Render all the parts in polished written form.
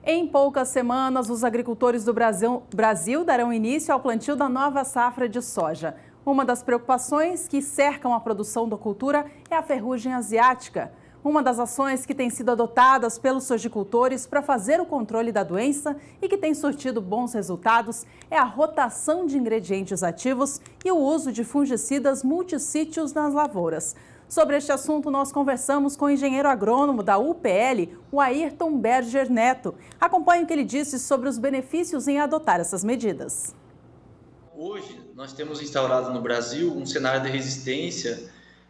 Em poucas semanas, os agricultores do Brasil darão início ao plantio da nova safra de soja. Uma das preocupações que cercam a produção da cultura é a ferrugem asiática. Uma das ações que tem sido adotadas pelos sojicultores para fazer o controle da doença e que tem surtido bons resultados é a rotação de ingredientes ativos e o uso de fungicidas multissítios nas lavouras. Sobre este assunto, nós conversamos com o engenheiro agrônomo da UPL, o Ayrton Berger Neto. Acompanhe o que ele disse sobre os benefícios em adotar essas medidas. Hoje, nós temos instaurado no Brasil um cenário de resistência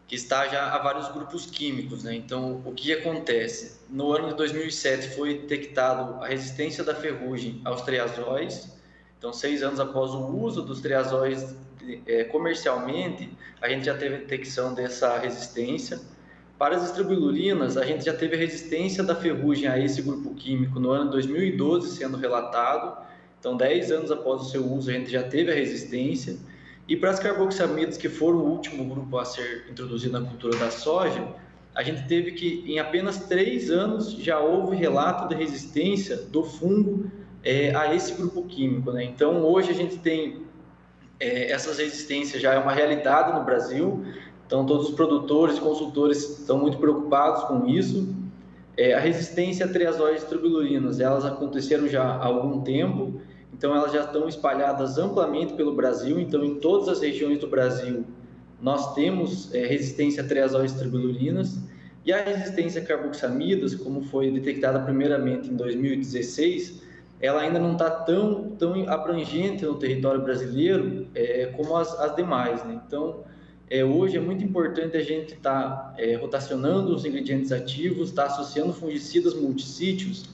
que está já a vários grupos químicos, né? Então, o que acontece? No ano de 2007 foi detectado a resistência da ferrugem aos triazóis. Então, 6 anos após o uso dos triazóis comercialmente, a gente já teve a detecção dessa resistência. Para as estrobilulinas, a gente já teve a resistência da ferrugem a esse grupo químico no ano de 2012 sendo relatado. Então, 10 anos após o seu uso, a gente já teve a resistência. E para as carboxamidas, que foram o último grupo a ser introduzido na cultura da soja, a gente teve que, em apenas 3 anos, já houve relato de resistência do fungo a esse grupo químico, né? Então, hoje a gente tem essas resistências, já é uma realidade no Brasil. Então, todos os produtores e consultores estão muito preocupados com isso. A resistência a triazóis e estrobilurinas, elas aconteceram já há algum tempo. Então, elas já estão espalhadas amplamente pelo Brasil. Então, em todas as regiões do Brasil, nós temos resistência a triazóis e estrobilurinas. E a resistência a carboxamidas, como foi detectada primeiramente em 2016, ela ainda não está tão abrangente no território brasileiro como as demais, né? Então, hoje é muito importante a gente estar rotacionando os ingredientes ativos, estar associando fungicidas multissítios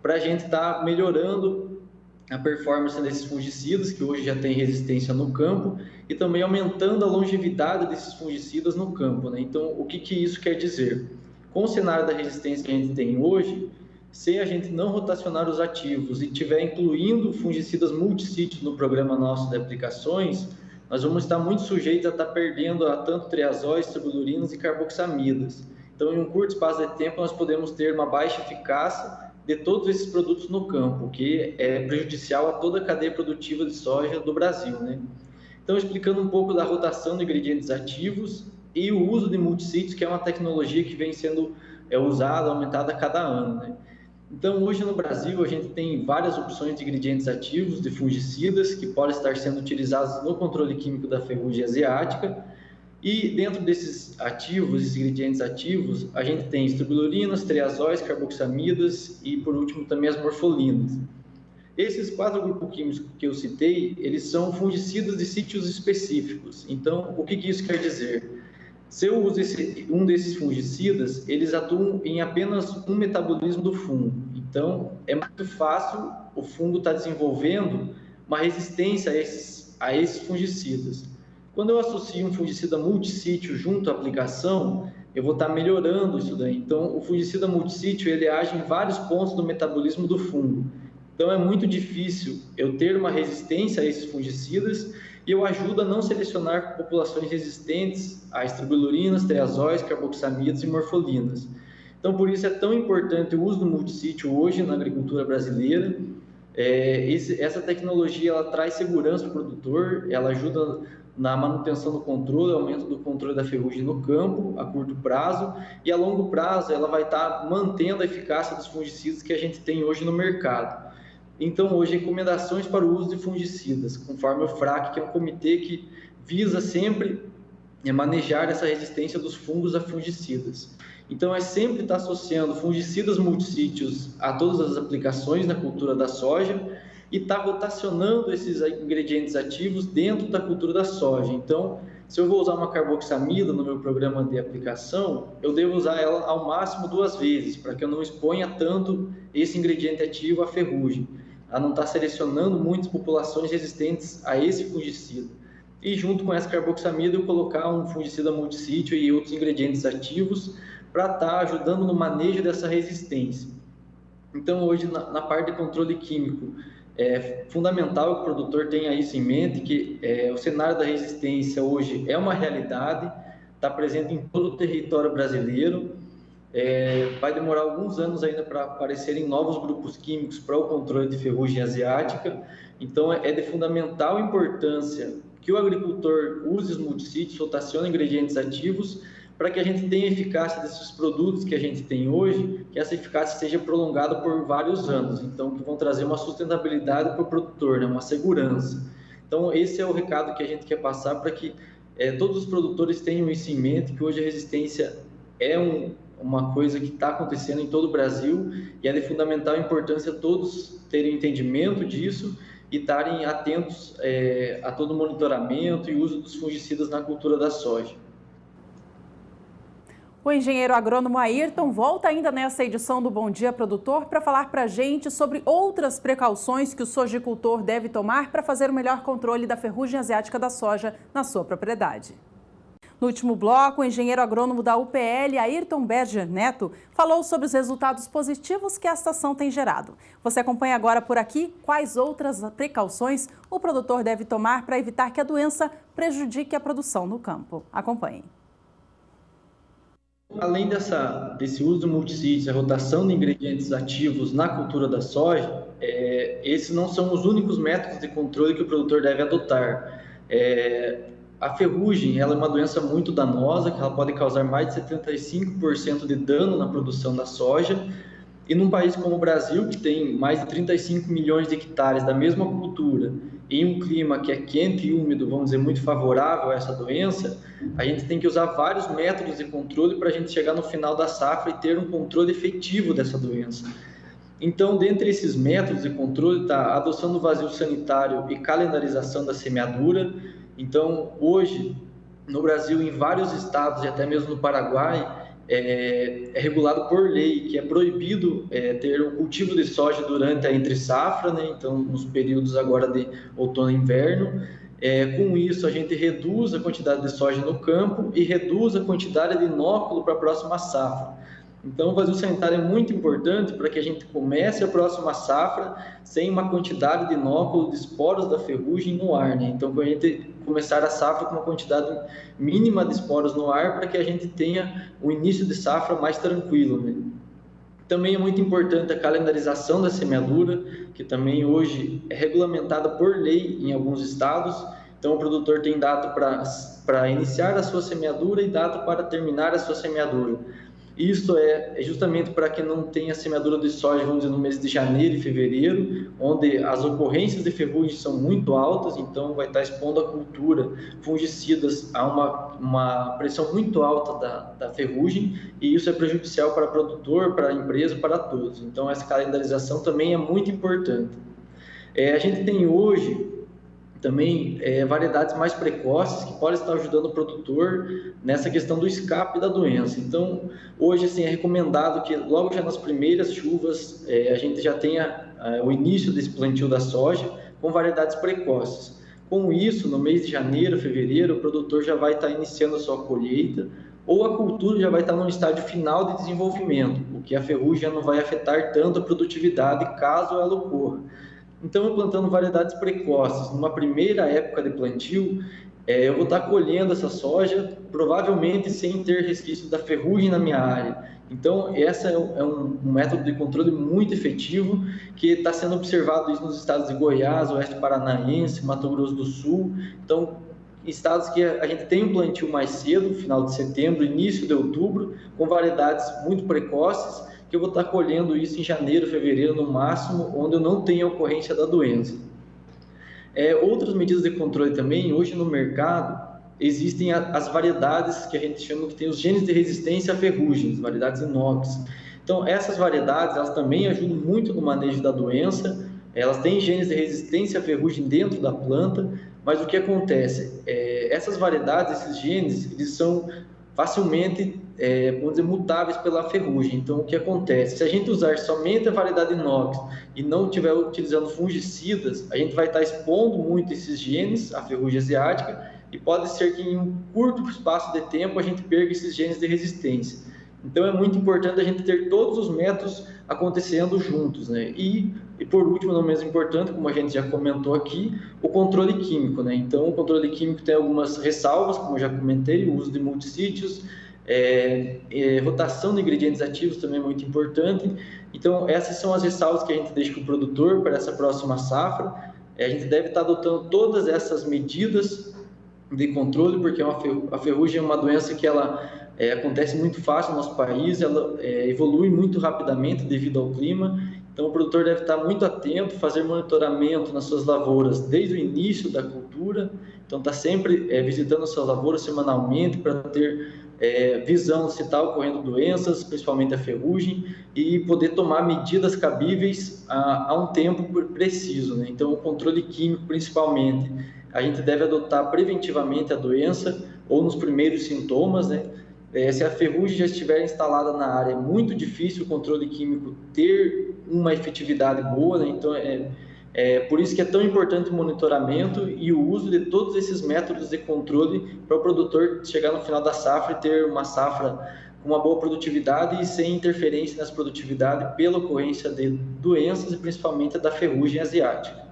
para a gente estar melhorando a performance desses fungicidas, que hoje já tem resistência no campo, e também aumentando a longevidade desses fungicidas no campo, né? Então, o que isso quer dizer? Com o cenário da resistência que a gente tem hoje, se a gente não rotacionar os ativos e tiver incluindo fungicidas multissítios no programa nosso de aplicações, nós vamos estar muito sujeitos a estar perdendo a tanto triazóis, estrobilurinas e carboxamidas. Então, em um curto espaço de tempo, nós podemos ter uma baixa eficácia de todos esses produtos no campo, que é prejudicial a toda a cadeia produtiva de soja do Brasil, né? Então, explicando um pouco da rotação de ingredientes ativos e o uso de multissítios, que é uma tecnologia que vem sendo usada, aumentada a cada ano, né? Então, hoje no Brasil, a gente tem várias opções de ingredientes ativos, de fungicidas, que podem estar sendo utilizados no controle químico da ferrugem asiática. E dentro desses ativos, esses ingredientes ativos, a gente tem estrobilurinas, triazóis, carboxamidas e, por último, também as morfolinas. Esses 4 grupos químicos que eu citei, eles são fungicidas de sítios específicos. Então, o que isso quer dizer? Se eu uso um desses fungicidas, eles atuam em apenas um metabolismo do fungo. Então, é muito fácil o fungo estar desenvolvendo uma resistência a esses fungicidas. Quando eu associo um fungicida multissítio junto à aplicação, eu vou estar melhorando isso daí. Então, o fungicida multissítio, ele age em vários pontos do metabolismo do fungo. Então, é muito difícil eu ter uma resistência a esses fungicidas e eu ajudo a não selecionar populações resistentes a estrobilurinas, triazóis, carboxamidas e morfolinas. Então, por isso é tão importante o uso do multissítio hoje na agricultura brasileira. Essa tecnologia ela traz segurança para o produtor, ela ajuda na manutenção do controle, aumento do controle da ferrugem no campo a curto prazo, e a longo prazo ela vai estar mantendo a eficácia dos fungicidas que a gente tem hoje no mercado. Então, hoje, recomendações para o uso de fungicidas, conforme o FRAC, que é um comitê que visa sempre manejar essa resistência dos fungos a fungicidas. Então, é sempre estar associando fungicidas multissítios a todas as aplicações na cultura da soja e estar rotacionando esses ingredientes ativos dentro da cultura da soja. Então, se eu vou usar uma carboxamida no meu programa de aplicação, eu devo usar ela ao máximo 2 vezes, para que eu não exponha tanto esse ingrediente ativo à ferrugem, a não estar selecionando muitas populações resistentes a esse fungicida. E junto com essa carboxamida, eu colocar um fungicida multissítio e outros ingredientes ativos para estar ajudando no manejo dessa resistência. Então, hoje, na parte de controle químico, é fundamental que o produtor tenha isso em mente, que o cenário da resistência hoje é uma realidade, está presente em todo o território brasileiro. Vai demorar alguns anos ainda para aparecerem novos grupos químicos para o controle de ferrugem asiática. Então, é de fundamental importância que o agricultor use os multissítios, rotacione ingredientes ativos, para que a gente tenha eficácia desses produtos que a gente tem hoje, que essa eficácia seja prolongada por vários anos. Então, que vão trazer uma sustentabilidade para o produtor, né? Uma segurança. Então, esse é o recado que a gente quer passar para que todos os produtores tenham isso em mente, que hoje a resistência é uma coisa que está acontecendo em todo o Brasil e é de fundamental importância todos terem entendimento disso e estarem atentos a todo o monitoramento e uso dos fungicidas na cultura da soja. O engenheiro agrônomo Ayrton volta ainda nessa edição do Bom Dia Produtor para falar para a gente sobre outras precauções que o sojicultor deve tomar para fazer o melhor controle da ferrugem asiática da soja na sua propriedade. No último bloco, o engenheiro agrônomo da UPL, Ayrton Berger Neto, falou sobre os resultados positivos que esta ação tem gerado. Você acompanha agora por aqui quais outras precauções o produtor deve tomar para evitar que a doença prejudique a produção no campo. Acompanhe. Além desse uso de multissítios, a rotação de ingredientes ativos na cultura da soja, esses não são os únicos métodos de controle que o produtor deve adotar. A ferrugem ela é uma doença muito danosa, que ela pode causar mais de 75% de dano na produção da soja. E num país como o Brasil, que tem mais de 35 milhões de hectares da mesma cultura, em um clima que é quente e úmido, vamos dizer, muito favorável a essa doença, a gente tem que usar vários métodos de controle para a gente chegar no final da safra e ter um controle efetivo dessa doença. Então, dentre esses métodos de controle, está a adoção do vazio sanitário e calendarização da semeadura. Então, hoje, no Brasil, em vários estados e até mesmo no Paraguai, é regulado por lei que é proibido ter o cultivo de soja durante a entre-safra, né? Então, nos períodos agora de outono e inverno. Com isso, a gente reduz a quantidade de soja no campo e reduz a quantidade de inóculo para a próxima safra. Então, o vazio sanitário é muito importante para que a gente comece a próxima safra sem uma quantidade de inóculo de esporos da ferrugem no ar, né? Então, a gente começar a safra com uma quantidade mínima de esporos no ar para que a gente tenha o início de safra mais tranquilo, né? Também é muito importante a calendarização da semeadura, que também hoje é regulamentada por lei em alguns estados. Então, o produtor tem data para iniciar a sua semeadura e data para terminar a sua semeadura. Isso é justamente para que não tenha semeadura de soja, vamos dizer, no mês de janeiro e fevereiro, onde as ocorrências de ferrugem são muito altas, então vai estar expondo a cultura fungicidas a uma pressão muito alta da ferrugem, e isso é prejudicial para o produtor, para a empresa, para todos. Então, essa calendarização também é muito importante. A gente tem hoje também variedades mais precoces que podem estar ajudando o produtor nessa questão do escape da doença. Então, hoje assim, é recomendado que logo já nas primeiras chuvas a gente já tenha o início desse plantio da soja com variedades precoces. Com isso, no mês de janeiro, fevereiro, o produtor já vai estar iniciando a sua colheita ou a cultura já vai estar no estágio final de desenvolvimento, o que a ferrugem já não vai afetar tanto a produtividade caso ela ocorra. Então, eu plantando variedades precoces, numa primeira época de plantio, eu vou estar colhendo essa soja, provavelmente sem ter resquício da ferrugem na minha área. Então, esse é um método de controle muito efetivo, que está sendo observado isso nos estados de Goiás, Oeste Paranaense, Mato Grosso do Sul. Então, estados que a gente tem um plantio mais cedo, final de setembro, início de outubro, com variedades muito precoces, que eu vou estar colhendo isso em janeiro, fevereiro, no máximo, onde eu não tenho a ocorrência da doença. Outras medidas de controle também, hoje no mercado, existem as variedades que a gente chama que tem os genes de resistência à ferrugem, as variedades inox. Então, essas variedades, elas também ajudam muito no manejo da doença, elas têm genes de resistência à ferrugem dentro da planta, mas o que acontece? Essas variedades, esses genes, eles são facilmente, vamos dizer, mutáveis pela ferrugem. Então, o que acontece? Se a gente usar somente a variedade inox e não estiver utilizando fungicidas, a gente vai estar expondo muito esses genes à ferrugem asiática e pode ser que em um curto espaço de tempo a gente perca esses genes de resistência. Então, é muito importante a gente ter todos os métodos acontecendo juntos, né? E por último, não menos importante, como a gente já comentou aqui, o controle químico, né? Então, o controle químico tem algumas ressalvas, como eu já comentei, o uso de multissítios, rotação de ingredientes ativos também é muito importante. Então, essas são as ressalvas que a gente deixa com o produtor para essa próxima safra. A gente deve estar adotando todas essas medidas de controle, porque a ferrugem é uma doença que ela acontece muito fácil no nosso país, ela evolui muito rapidamente devido ao clima. Então, o produtor deve estar muito atento, fazer monitoramento nas suas lavouras desde o início da cultura. Então, está sempre visitando as suas lavouras semanalmente para ter visão se está ocorrendo doenças, principalmente a ferrugem, e poder tomar medidas cabíveis a um tempo preciso, né? Então, o controle químico, principalmente, a gente deve adotar preventivamente a doença ou nos primeiros sintomas, né? Se a ferrugem já estiver instalada na área, é muito difícil o controle químico ter uma efetividade boa, né? Então, por isso que é tão importante o monitoramento e o uso de todos esses métodos de controle para o produtor chegar no final da safra e ter uma safra com uma boa produtividade e sem interferência nessa produtividade pela ocorrência de doenças e principalmente da ferrugem asiática.